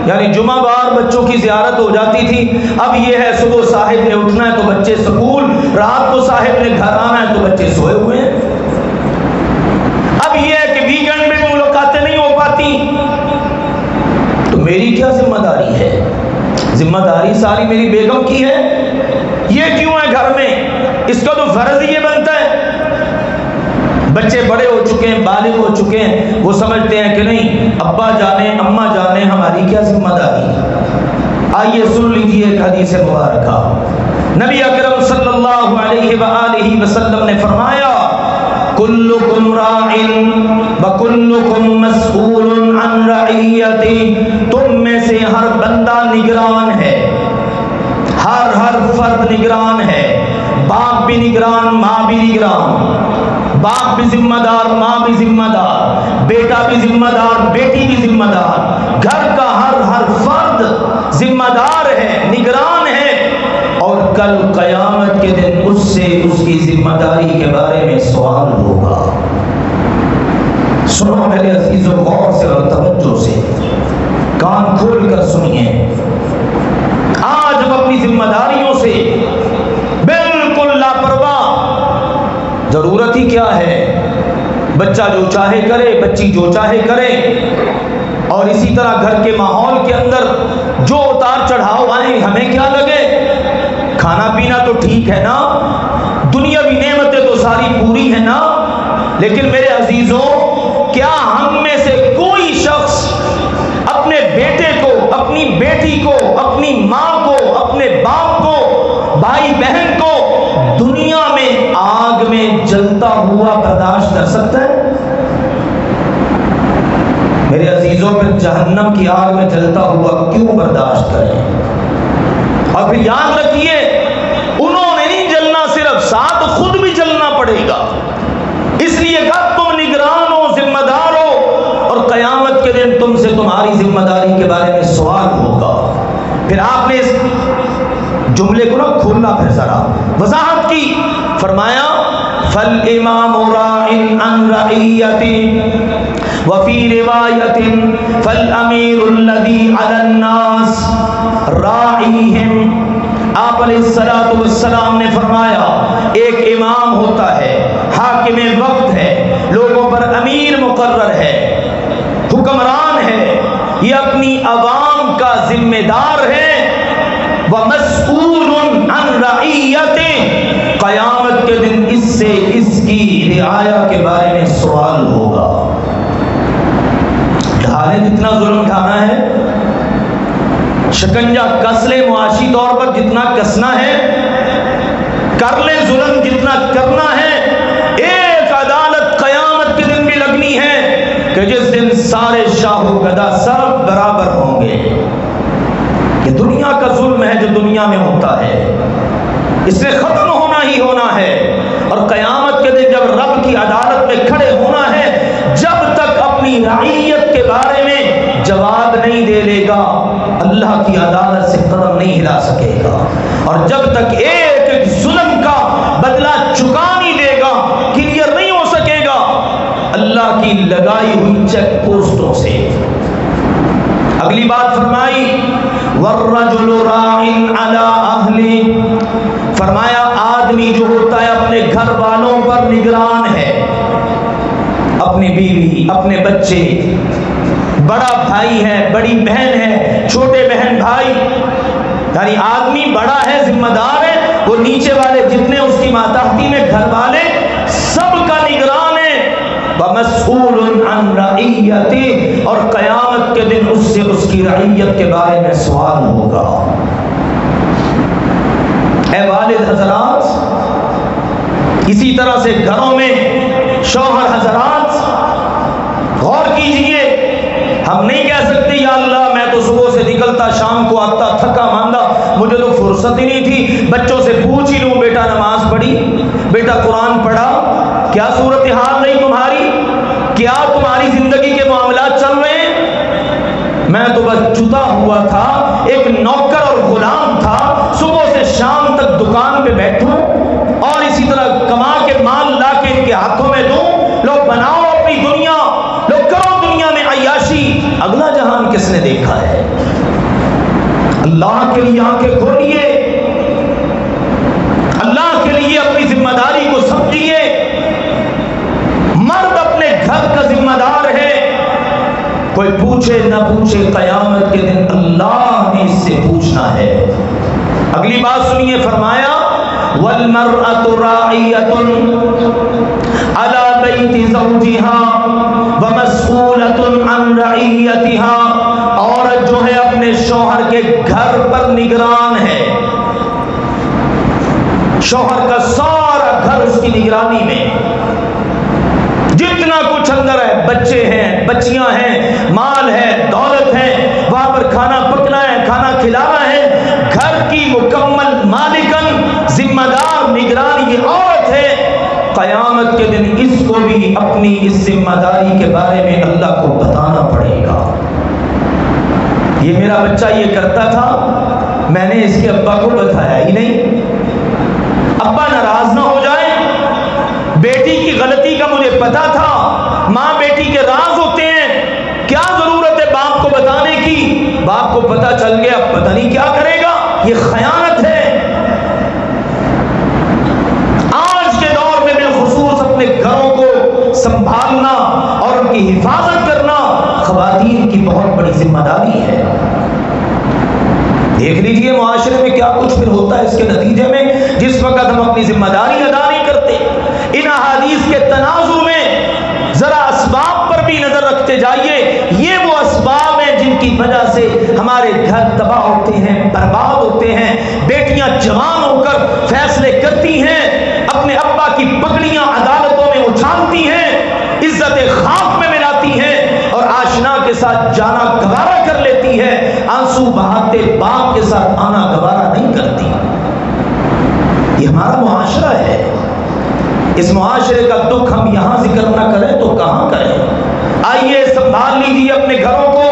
یعنی جمعہ بار بچوں کی زیارت ہو جاتی تھی، اب یہ ہے صبح صاحب نے اٹھنا ہے تو بچے سکول، رات کو صاحب نے گھر آنا ہے تو بچے سوئے ہوئے ہیں. اب یہ ہے کہ ویکینڈ میں ملاقاتیں نہیں ہو پاتی، تو میری کیا ذمہ داری ہے؟ ذمہ داری ساری میری بیگم کی ہے اس کا تو فرض ہی یہ بنتا ہے. بچے بڑے ہو چکے ہیں، بالغ ہو چکے ہیں، وہ سمجھتے ہیں کہ نہیں ابا جانے اماں جانے ہماری کیا ذمہ داری. آئیے سن لیجیے ایک حدیث مبارکہ. نبی اکرم صلی اللہ علیہ وآلہ وسلم نے فرمایا کلکم راع وکلکم مسئول عن رعیتہ، تم میں سے ہر بندہ نگران ہے، ہر فرد نگران ہے. باپ بھی نگران، ماں بھی نگران، باپ بھی ذمہ دار، ماں بھی ذمہ دار، بیٹا بھی ذمہ دار، بیٹی بھی ذمہ دار. گھر کا ہر فرد ذمہ دار ہے، نگران ہے. اور کل قیامت کے دن اس سے اس کی ذمہ داری کے بارے میں سوال ہوگا. سنو میرے عزیزو، غور سے اور توجہ سے کان کھول کر سنیے. آج ہم اپنی ذمہ داریوں سے بالکل لاپرواہ. ضرورت ہی کیا ہے؟ بچہ جو چاہے کرے، بچی جو چاہے کرے، اور اسی طرح گھر کے ماحول کے اندر جو اتار چڑھاؤ آئیں ہمیں کیا لگے. کھانا پینا تو ٹھیک ہے نا، دنیاوی نعمتیں تو ساری پوری ہے نا، لیکن میرے عزیزوں کیا ہم میں سے کوئی شخص اپنے بیٹے کو، اپنی بیٹی کو، اپنی ماں کو، اپنے باپ کو، بھائی بہن کو دنیا میں آگ میں جلتا ہوا برداشت کر سکتا ہے؟ میرے عزیزوں پھر جہنم کی آگ میں جلتا ہوا کیوں برداشت کریں؟ اور پھر یاد رکھیے انہوں نے نہیں جلنا، صرف ساتھ خود بھی جلنا پڑے گا. اس لیے کہ تم نگران ہو، ذمہ دار ہو، اور قیامت کے دن تم سے تمہاری ذمہ داری کے بارے میں سوال ہوگا. پھر آپ نے اس جملے کو نہ کھولنا، پھر ذرا وضاحت کی. فرمایا فَالْإِمَامُ رَاعٍ عَنْ رَعِيَّتِهِ وَفِي رِوَایَةٍ فَالْأَمِيرُ الَّذِي عَلَى النَّاسِ رَاعِيهِمْ. آپ علیہ السلام نے فرمایا ایک امام ہوتا ہے، حاکم وقت ہے، لوگوں پر امیر مقرر ہے، حکمران ہے، یہ اپنی عوام کا ذمہ دار ہے. وَمَسْئُولٌ عَنْ رَعِيَّتِهِ، قیامت کے دن اس سے اس کی رعایا کے بارے میں سوال ہوگا. ڈھالے جتنا ظلم ڈھانا ہے، شکنجہ کس لے، معاشی طور پر جتنا کسنا ہے کر لے، ظلم جتنا کرنا ہے. ایک عدالت قیامت کے دن بھی لگنی ہے کہ جس دن سارے شاہ و گدا سب برابر ہوں گے. یہ دنیا کا ظلم ہے جو دنیا میں ہوتا ہے، اس نے ختم ہونا ہی ہونا ہے. اور قیامت کے دن جب رب کی عدالت میں کھڑے ہونا ہے، جب تک اپنی رعیت کے بارے میں جواب نہیں دے لے گا اللہ کی عدالت سے قدم نہیں ہلا سکے گا. اور جب تک ایک ایک ظلم کا بدلہ چکا نہیں دے گا، کلیئر نہیں ہو سکے گا اللہ کی لگائی ہوئی چیک پوسٹوں سے. اگلی بات فرمائی وَالرَّجُلُ رَاعٍ عَلَىٰ أَهْلِهِ، فرمایا آدمی جو ہوتا ہے اپنے گھر والوں پر نگران ہے، اپنی بیوی، اپنے بچے، بڑا بھائی ہے، بڑی بہن ہے، چھوٹے بہن بھائی، یعنی آدمی بڑا ہے، ذمہ دار ہے، وہ نیچے والے جتنے اس کی ماتحتی میں گھر والے سب کا نگران ہے. وَمَسْئُولٌ عَنْ رَعِيَّتِهِ، اور قیامت کے دن اس سے اس کی رعیت کے بارے میں سوال ہوگا. اے والد حضرات، اسی طرح سے گھروں میں شوہر حضرات غور کیجئے. ہم نہیں کہہ سکتے یا اللہ میں تو صبح سے نکلتا شام کو آتا تھکا ماندہ، مجھے تو فرصت ہی نہیں تھی، بچوں سے پوچھ ہی لوں بیٹا نماز پڑھی، بیٹا قرآن پڑھا، کیا صورتحال رہی تمہاری، کیا تمہاری زندگی کے معاملات چل رہے ہیں. میں تو بس جتا ہوا تھا، ایک نوکر اور غلام تھا، صبح سے شام تک دکان پہ بیٹھوں اور اسی طرح کما کے مال لا کے ان کے ہاتھوں میں دوں. لوگ بناؤ اپنی دنیا، لوگ کرو دنیا میں عیاشی. اگلا جہان کس نے دیکھا ہے؟ اللہ کے لیے آنکھیں کھولیے، اللہ کے لیے اپنی ذمہ داری کو سمجھیے. مرد اپنے گھر کا ذمہ دار ہے، کوئی پوچھے نہ پوچھے قیامت کے دن اللہ نے اس سے پوچھنا ہے. اگلی بات سنیے، فرمایا والمرأة راعية على بيت زوجها ومسؤولة عن رعيتها. عورت جو ہے اپنے شوہر کے گھر پر نگران ہے، شوہر کا سارا گھر اس کی نگرانی میں، جتنا کچھ اندر ہے، بچے ہیں، بچیاں ہیں، مال ہے، دولت ہے، وہاں پر کھانا پکنا ہے، کھانا کھلانا ہے، گھر کی مکمل مالکن ذمہ دار نگران یہ عورت ہے. قیامت کے دن اس کو بھی اپنی اس ذمہ داری کے بارے میں اللہ کو بتانا پڑے گا. یہ میرا بچہ یہ کرتا تھا، میں نے اس کے ابا کو بتایا ہی نہیں. ابا ناراض نہ ہو جائے، بیٹی کی غلطی کا مجھے پتا تھا. ماں بیٹی کے راز ہوتے ہیں، کیا ضرورت ہے باپ کو بتانے کی؟ باپ کو پتا چل گیا، اب پتہ نہیں کیا کرے گا. یہ خیانت ہے. آج کے دور میں بالخصوص اپنے گھروں کو سنبھالنا اور ان کی حفاظت کرنا خواتین کی بہت بڑی ذمہ داری ہے. دیکھ لیجئے معاشرے میں کیا کچھ پھر ہوتا ہے اس کے نتیجے میں، جس وقت ہم اپنی ذمہ داری ادا نہیں کرتے. ان احادیث کے تناظر میں ذرا اسباب پر بھی نظر رکھتے جائیے. یہ وہ اسباب ہیں جن کی وجہ سے ہمارے گھر تباہ ہوتے ہیں، برباد ہوتے ہیں. بیٹیاں جوان ہو کر فیصلے کرتی ہیں، اپنے ابا کی پگڑیاں عدالتوں میں اچھالتی ہیں، عزت خاک میں ملاتی ہیں اور آشنا کے ساتھ جانا گوارا کر لیتی ہے، آنسو بہاتے باپ کے ساتھ آنا گوارا نہیں کرتی. یہ ہمارا معاشرہ ہے. اس معاشرے کا دکھ ہم یہاں ذکر نہ کریں تو کہاں کریں؟ آئیے سنبھال لیجیے اپنے گھروں کو،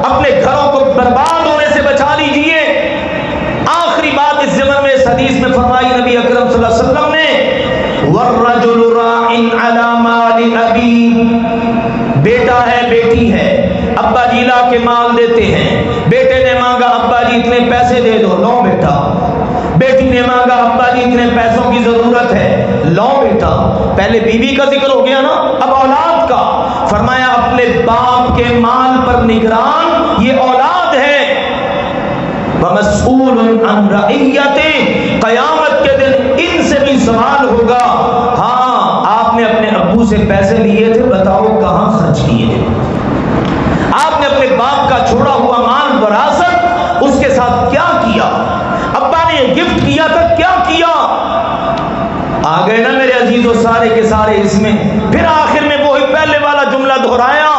اپنے گھروں کو برباد ہونے سے بچا لیجیے. آخری بات اس ضمن میں اس حدیث میں فرمائی نبی اکرم صلی اللہ علیہ وسلم نے، والرجل راع علی مال ابی. بیٹا ہے، بیٹی ہے، ابا جی لا کے مال دیتے ہیں. بیٹے نے مانگا، ابا جی اتنے پیسے دے دو، لو بیٹا. بیٹی نے مانگا، ابا جی اتنے پیسوں کی ضرورت ہے، لو بیٹا. پہلے بیوی کا ذکر ہو گیا نا، اب اولاد کا. فرمایا اپنے باپ کے مال پر نگران یہ اولاد ہے. وَمَسْئُولٌ عَنْ رَعِيَّتِهِ. قیامت کے دن ان سے بھی سوال ہوگا. ہاں آپ نے اپنے ابو سے پیسے لیے تھے، بتاؤ کہاں خرچ کیے تھے؟ آپ نے اپنے باپ کا چھوڑا ہوا مال وراثت اس کے ساتھ کیا کیا؟ ابا نے یہ گفٹ کیا تھا، کیا کیا؟ آ گئے نا میرے عزیزوں سارے کے سارے اس میں. پھر آخر میں وہی پہلے والا جملہ دہرایا.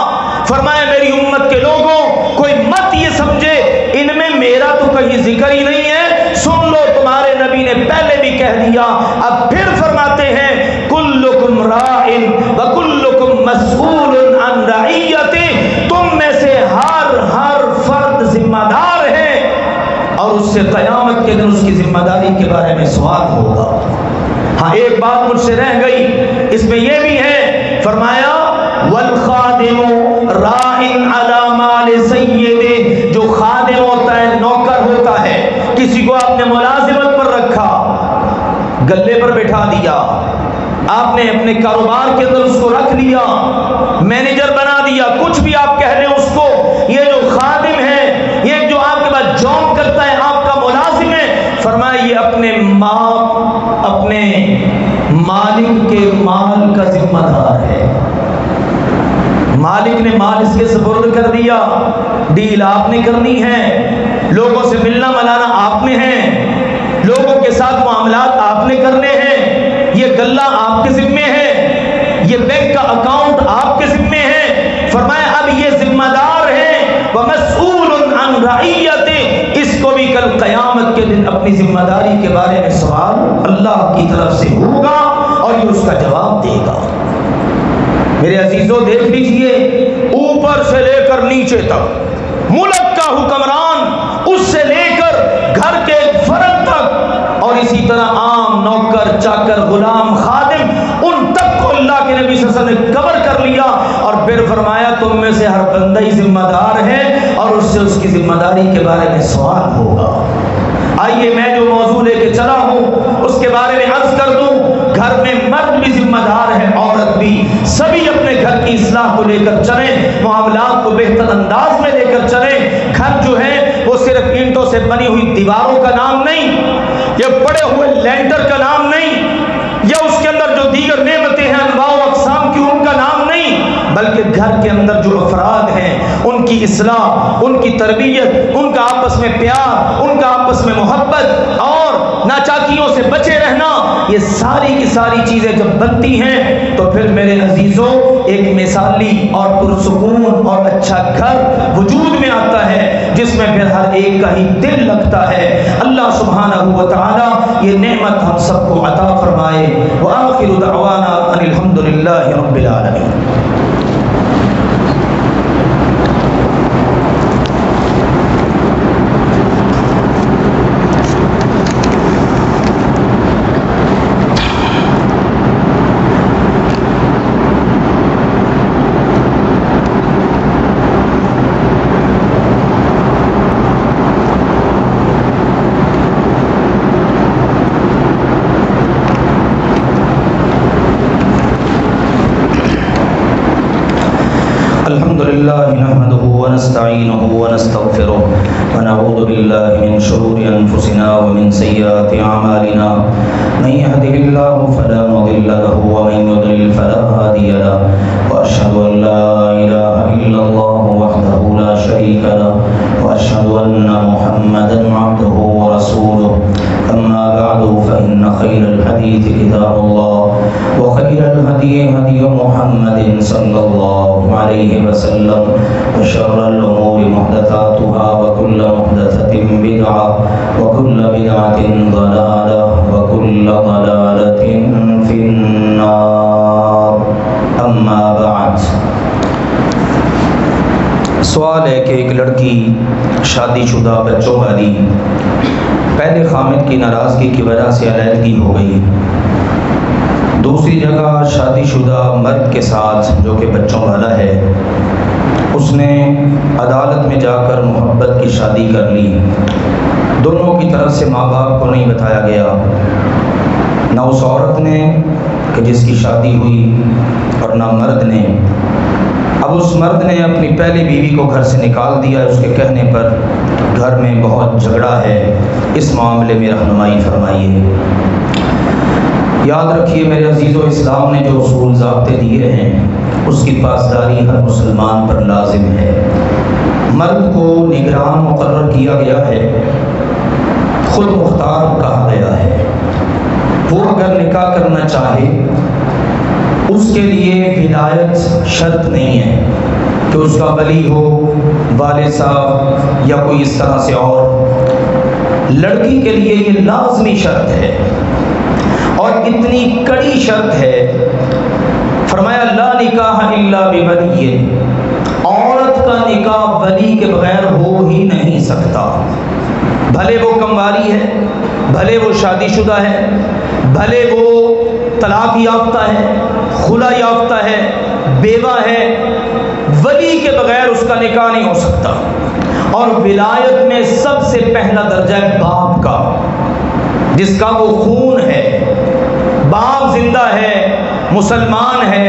فرمایا میری امت کے لوگوں، کوئی مت یہ سمجھے ان میں میرا تو کہیں ذکر ہی نہیں ہے. سن لو، تمہارے نبی نے پہلے بھی کہہ دیا. اب پھر فرماتے ہیں کلکم راع وکلکم مسئول عن رعیتہ. تم میں سے ہر فرد ذمہ دار ہے اور اس سے قیامت کے دن اس کی ذمہ داری کے بارے میں سوال ہوگا. ہاں ایک بات مجھ سے رہ گئی، اس میں یہ بھی ہے. فرمایا والخادم راع علی مال سیدہ. جو خادم ہوتا ہے، نوکر ہوتا ہے، کسی کو آپ نے ملازمت پر رکھا، گلے پر بٹھا دیا، آپ نے اپنے کاروبار کے اندر اس کو رکھ لیا، مینیجر بنا دیا، کچھ بھی آپ کہہ لیں اس کو. یہ جو خادم ہے، یہ جو آپ کے بعد جاب کرتا ہے، آپ کا ملازم ہے، فرمایا یہ اپنے مالک کے مال کا ذمہ دار ہے. مالک نے مال اس کے سپرد کر دیا، ڈیل آپ نے کرنی ہے، لوگوں سے ملنا ملانا آپ نے ہے، لوگوں کے ساتھ معاملات آپ نے کرنے ہیں. یہ گلہ آپ کے ذمے ہے، یہ بینک کا اکاؤنٹ آپ کے ذمے ہے. فرمایا اب یہ ذمہ دار ہے. وَمَسْئُولٌ عَنْ رَعِيَّتِهِ. اس کو بھی کل قیامت کے دن اپنی ذمہ داری کے بارے میں سوال اللہ کی طرف سے ہوگا اور یہ اس کا جواب دے گا. میرے عزیزوں دیکھ لیجئے، اوپر سے لے کر نیچے تک، ملک کا حکمران اس سے لے کر گھر کے فرد تک، اور اسی طرح عام نوکر، چاکر، غلام، خادم، ان تک کو اللہ کے نبی صلی اللہ علیہ وسلم نے کور کر لیا. اور پھر فرمایا تم میں سے ہر بندہ ہی ذمہ دار ہے اور اس سے اس کی ذمہ داری کے بارے میں سوال ہوگا. آئیے میں جو موضوع لے کے چلا ہوں اس کے بارے میں عرض کر دوں. گھر میں مرد بھی ذمہ دار ہے، عورت بھی. سبھی اپنے گھر کی اصلاح کو لے کر چلیں، معاملات کو بہتر انداز میں لے کر چلیں. گھر جو ہے وہ صرف اینٹوں سے بنی ہوئی دیواروں کا نام نہیں. یہ پڑے ہوئے لینٹر کا نام نہیں، یا اس کے اندر جو دیگر نعمتیں ہیں انواع و اقسام کی ان کا نام نہیں، بلکہ گھر کے اندر جو افراد ہیں ان کی اصلاح، ان کی تربیت، ان کا آپس میں پیار، ان کا آپس میں محبت اور ناچاکیوں سے بچے رہنا، یہ ساری کی ساری چیزیں جب بنتی ہیں تو پھر میرے عزیزوں ایک مثالی اور پرسکون اور اچھا گھر وجود میں آتا ہے، جس میں پھر ہر ایک کا ہی دل لگتا ہے۔ اللہ سبحانہ و تعالی یہ نعمت ہم سب کو عطا فرمائے۔ وآخر دعوانا ان الحمد للہ رب العالمین۔ نحمده ونستعينه ونستغفره ونعوذ بالله من شرور أنفسنا ومن سيئات أعمالنا من يهده الله فلا مضل له ومن يضلل فلا هادي له وأشهد أن لا إله إلا الله وحده لا شريك له وأشهد أن محمدا عبده ورسوله أما بعد فإن خير الحديث كتاب الله وخير الهدي هدي محمد صلى الله عليه وسلم وشر الأمور محدثاتها وكل محدثة بدعة وكل بدعة ضلالة وكل ضلالة في النار أما بعد۔ سوال ہے کہ ایک لڑکی شادی شدہ بچوں والی پہلے خامد کی ناراضگی کی وجہ سے علیحدگی ہو گئی، دوسری جگہ شادی شدہ مرد کے ساتھ جو کہ بچوں والا ہے، اس نے عدالت میں جا کر محبت کی شادی کر لی، دونوں کی طرف سے ماں باپ کو نہیں بتایا گیا، نہ اس عورت نے کہ جس کی شادی ہوئی اور نہ مرد نے۔ اب اس مرد نے اپنی پہلی بیوی کو گھر سے نکال دیا، اس کے کہنے پر گھر میں بہت جھگڑا ہے، اس معاملے میں رہنمائی فرمائیے۔ یاد رکھیے میرے عزیزو، اسلام نے جو اصول ضابطے دیے ہیں اس کی پاسداری ہر مسلمان پر لازم ہے۔ مرد کو نگران مقرر کیا گیا ہے، خود مختار کہا گیا ہے، وہ اگر نکاح کرنا چاہے اس کے لیے ولایت شرط نہیں ہے کہ اس کا ولی ہو، والد صاحب یا کوئی اس طرح سے، اور لڑکی کے لیے یہ لازمی شرط ہے اور اتنی کڑی شرط ہے، فرمایا لا نکاح الا بولی، عورت کا نکاح ولی کے بغیر ہو ہی نہیں سکتا، بھلے وہ کموالی ہے، بھلے وہ شادی شدہ ہے، بھلے وہ طلاق یافتہ ہے، خلا یافتہ ہے، بیوہ ہے، ولی کے بغیر اس کا نکاح نہیں ہو سکتا۔ اور ولایت میں سب سے پہلا درجہ ہے باپ کا، جس کا وہ خون ہے، باپ زندہ ہے، مسلمان ہے،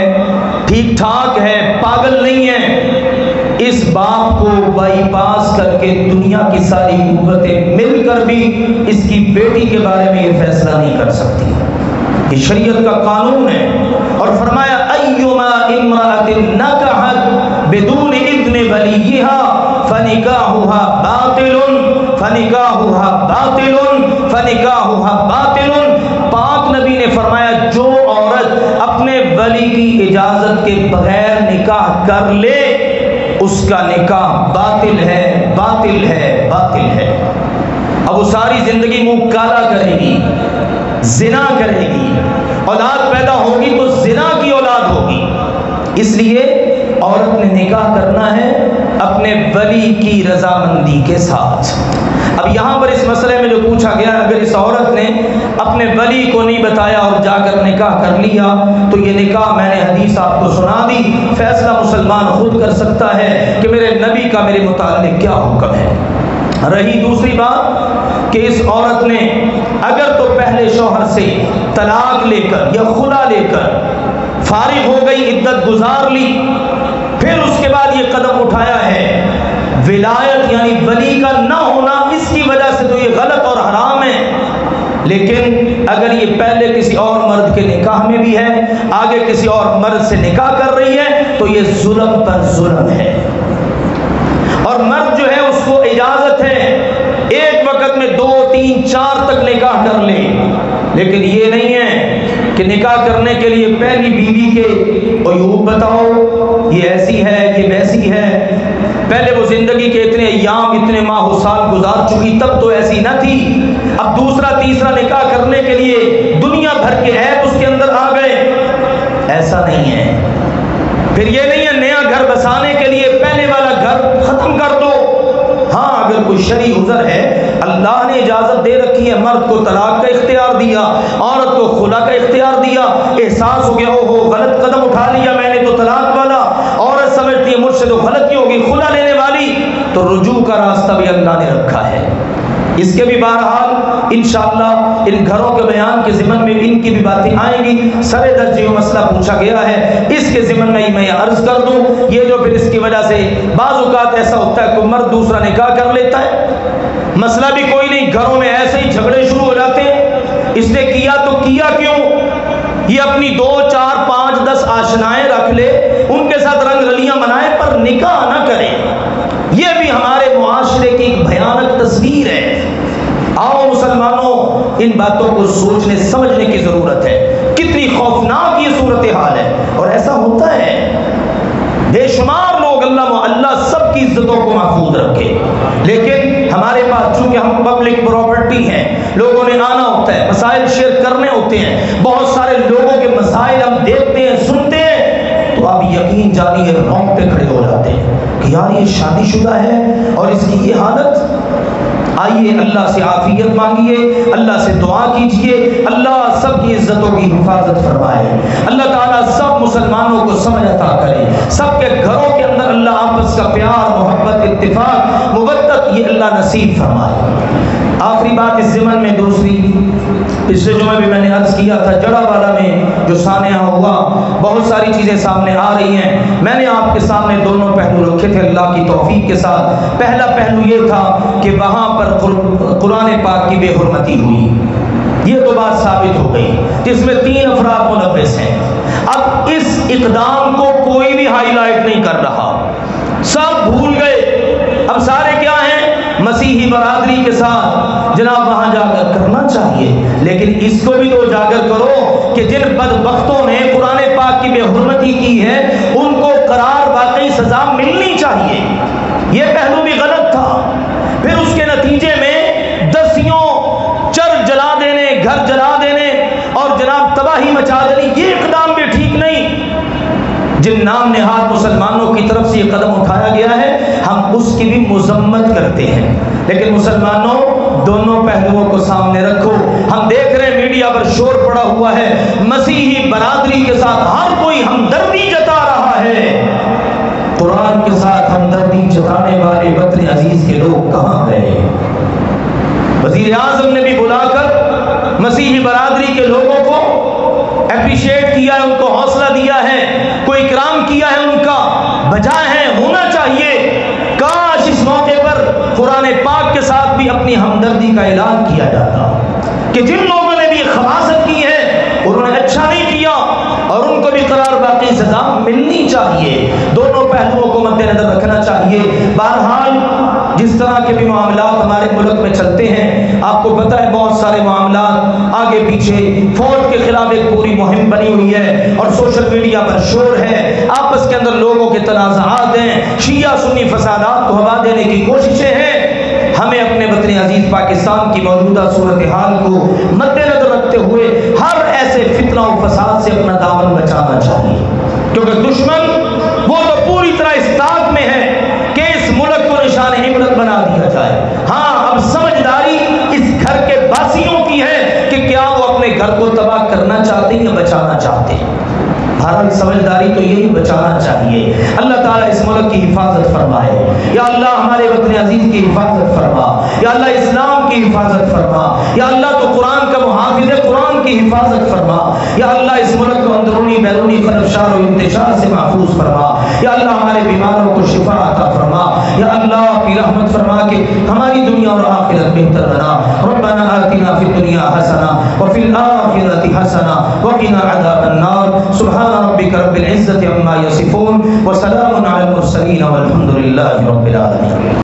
ٹھیک ٹھاک ہے، پاگل نہیں ہے، اس باپ کو بائی پاس کر کے دنیا کی ساری قوتیں مل کر بھی اس کی بیٹی کے بارے میں یہ فیصلہ نہیں کر سکتی، یہ شریعت کا قانون ہے۔ اور فرمایا ایما امرأۃ نکحت بدون اذن ولیہا فنکاحها باطل فنکاحها باطل فنکاحها باطل۔ پاک نبی نے فرمایا جو عورت اپنے ولی کی اجازت کے بغیر نکاح کر لے اس کا نکاح باطل ہے، باطل ہے، باطل ہے۔ اب وہ ساری زندگی منہ کالا کرے گی، زنا کرے گی، اولاد پیدا ہوگی تو زنا کی اولاد ہوگی۔ اس لیے عورت نے نکاح کرنا ہے اپنے ولی کی رضامندی کے ساتھ۔ اب یہاں پر اس مسئلے میں جو پوچھا گیا، اگر اس عورت نے اپنے ولی کو نہیں بتایا اور جا کر نکاح کر لیا تو یہ نکاح، میں نے حدیث آپ کو سنا دی، فیصلہ مسلمان خود کر سکتا ہے کہ میرے نبی کا میرے متعلق کیا حکم ہے۔ رہی دوسری بات کہ اس عورت نے اگر تو پہلے شوہر سے طلاق لے کر یا خلا لے کر فارغ ہو گئی، عدت گزار لی، پھر اس کے بعد یہ قدم اٹھایا ہے ولایت یعنی ولی کا نہ ہونا، اس کی وجہ سے تو یہ غلط اور حرام ہے، لیکن اگر یہ پہلے کسی اور مرد کے نکاح میں بھی ہے، آگے کسی اور مرد سے نکاح کر رہی ہے، تو یہ ظلم پر ظلم ہے۔ اور مرد جو ہے اس کو اجازت ہے ایک وقت میں 2 3 4 تک نکاح کر لے، لیکن یہ نہیں ہے کہ نکاح کرنے کے لیے پہلی بیوی کے عیوب بتاؤ، یہ ایسی ہے، یہ ویسی ہے، پہلے وہ زندگی کے اتنے ایام اتنے ماہ و سال گزار چکی تب تو ایسی نہ تھی، اب دوسرا تیسرا نکاح کرنے کے لیے دنیا بھر کے عیب اس کے اندر آ گئے، ایسا نہیں ہے۔ پھر یہ نہیں ہے نیا گھر بسانے کے لیے پہلے والا گھر ختم کر دو، ہاں اگر کوئی شرعی عذر ہے، اللہ نے اجازت دے رکھی ہے، مرد کو طلاق کا اختیار دیا، عورت کو خلا کا اختیار دیا، احساس ہو گیا اوہو غلط قدم اٹھا لیا میں نے تو طلاق والا، عورت سمجھتی ہے مجھ سے تو غلطی ہوگی خلا لینے والی، تو رجوع کا راستہ بھی اللہ نے رکھا ہے۔ اس کے بھی بہرحال انشاءاللہ ان گھروں کے بیان کے ضمن میں ان کی بھی باتیں آئیں گی۔ سر درجے میں مسئلہ پوچھا گیا ہے، اس کے ضمن میں میں عرض کر دوں، یہ جو پھر اس کی وجہ سے بعض اوقات ایسا ہوتا ہے کہ مرد دوسرا نکاح کر لیتا ہے، مسئلہ بھی کوئی نہیں، گھروں میں ایسے ہی جھگڑے شروع ہو جاتے ہیں، اس نے کیا تو کیا کیوں، یہ اپنی 2 4 5 10 آشنائیں رکھ لے، ان کے ساتھ رنگ رلیاں منائے پر نکاح نہ کرے، یہ بھی ہمارے معاشرے کی ایک بھیانک تصویر ہے۔ آؤ مسلمانوں ان باتوں کو سوچنے سمجھنے کی ضرورت ہے، کتنی خوفناک یہ صورتحال ہے، اور ایسا ہوتا ہے بے شمار لوگ، اللہ سب کی عزتوں کو محفوظ رکھے، لیکن ہمارے پاس چونکہ ہم پبلک پراپرٹی ہیں، لوگوں نے آنا ہوتا ہے، مسائل شیئر کرنے ہوتے ہیں، بہت سارے لوگوں کے مسائل ہم دیکھتے ہیں سنتے ہیں، تو آپ یقین جانیے رونگٹے کھڑے ہو جاتے ہیں کہ یار یہ شادی شدہ ہے اور اس کی یہ حالت۔ آئیے اللہ سے عافیت مانگیے، اللہ سے دعا کیجئے، اللہ سب کی عزتوں کی حفاظت فرمائے، اللہ تعالیٰ سب مسلمانوں کو سمجھ عطا کرے، سب کے گھروں کے اندر اللہ آپس کا پیار محبت اتفاق مودت یہ اللہ نصیب فرمائے۔ آخری بات اس ضمن میں دوسری، پچھلے جمعے بھی میں نے عرض کیا تھا، جڑا والا میں جو سانحہ ہوا بہت ساری چیزیں سامنے آ رہی ہیں، میں نے آپ کے سامنے دونوں پہلو رکھے تھے اللہ کی توفیق کے ساتھ۔ پہلا پہلو یہ تھا کہ وہاں پر قرآن پاک کی بے حرمتی ہوئی، یہ تو بات ثابت ہو گئی، جس میں 3 افراد ملوث ہیں۔ اب اس اقدام کو کوئی بھی ہائی لائٹ نہیں کر رہا، سب بھول گئے، اب سارے کیا ہیں مسیحی برادری کے ساتھ جناب وہاں جا کر کرنا چاہیے، لیکن اس کو بھی تو اجاگر کرو کہ جن بدبختوں نے قرآن پاک کی بے حرمتی کی ہے ان کو قرار واقعی سزا ملنی چاہیے، یہ پہلو بھی غلط تھا۔ پھر اس کے نتیجے میں دسیوں چرچ جلا دینے، گھر جلا دینے اور جناب تباہی مچا دینی، یہ اقدام بھی ٹھیک نہیں۔ جن نام نہاد مسلمانوں کی طرف سے یہ قدم اٹھایا گیا ہے ہم اس کی بھی مذمت کرتے ہیں، لیکن مسلمانوں دونوں پہلوؤں کو سامنے رکھو۔ ہم دیکھ رہے ہیں میڈیا پر شور پڑا ہوا ہے، مسیحی برادری کے ساتھ ہر کوئی ہمدردی جتا رہا ہے، قرآن کے ساتھ ہمدردی جتانے والے وطن عزیز کے لوگ کہاں گئے؟ وزیر اعظم نے بھی بلا کر مسیحی برادری کے لوگوں کو اپریشیٹ کیا ہے، ان کو حوصلہ دیا ہے، کوئی اکرام کیا ہے ان کا، بجائے ہے ہونا چاہیے۔ کاش اس موقع پر قرآن پاک کے ساتھ بھی اپنی ہمدردی کا اعلان کیا جاتا کہ جن لوگوں نے بھی خباثت کی ہے انہوں نے اچھا نہیں کیا اور ان کو بھی قرار باقی سزا ملنی چاہیے، دونوں پہلوؤں کو مد نظر رکھنا چاہیے۔ بہرحال جس طرح کے بھی معاملات ہمارے ملک میں چلتے ہیں، آپ کو پتہ ہے بہت سارے معاملات آگے پیچھے، فوج کے خلاف ایک پوری مہم بنی ہوئی ہے اور سوشل میڈیا پر شور ہے، آپس کے اندر لوگوں کے تنازعات ہیں، شیعہ سنی فسادات کو ہوا دینے کی کوششیں ہیں۔ ہمیں اپنے وطن عزیز پاکستان کی موجودہ صورتحال کو مد نظر رکھتے ہوئے ہر ایسے فتنہ و فساد سے اپنا دامن بچانا چاہیے، کیونکہ دشمن وہ تو پوری طرح اس طاق میں ہے کہ اس ملک کو نشان عبرت بنا دیا جائے۔ ہاں اب سمجھداری اس گھر کے باسیوں کی ہے کہ کیا وہ اپنے گھر کو تباہ کرنا چاہتے ہیں یا بچانا چاہتے ہیں۔ ہماری سمجھداری تو یہی بچانا چاہیے۔ اللہ تعالیٰ اس ملک کی حفاظت فرمائے، یا اللہ ہمارے وطن عزیز کی حفاظت فرما، یا اللہ اسلام کی حفاظت فرما، یا اللہ تو قرآن کا محافظ ہے، قرآن کی حفاظت فرما، یا اللہ اس ملک کو اندرونی بیرونی خلفشار و انتشار سے محفوظ فرما، یا اللہ ہمارے بیماروں کو شفا عطا فرما، یا اللہ کی رحمت فرما کے ہماری دنیا اور آخرت بہتر بنا. ربنا آتنا فی الدنیا حسنہ وفی الآخرۃ حسنہ وقنا عذاب النار. سبحان ربک رب العزة عما یصفون وسلام علی المرسلین والحمد للہ رب العالمین.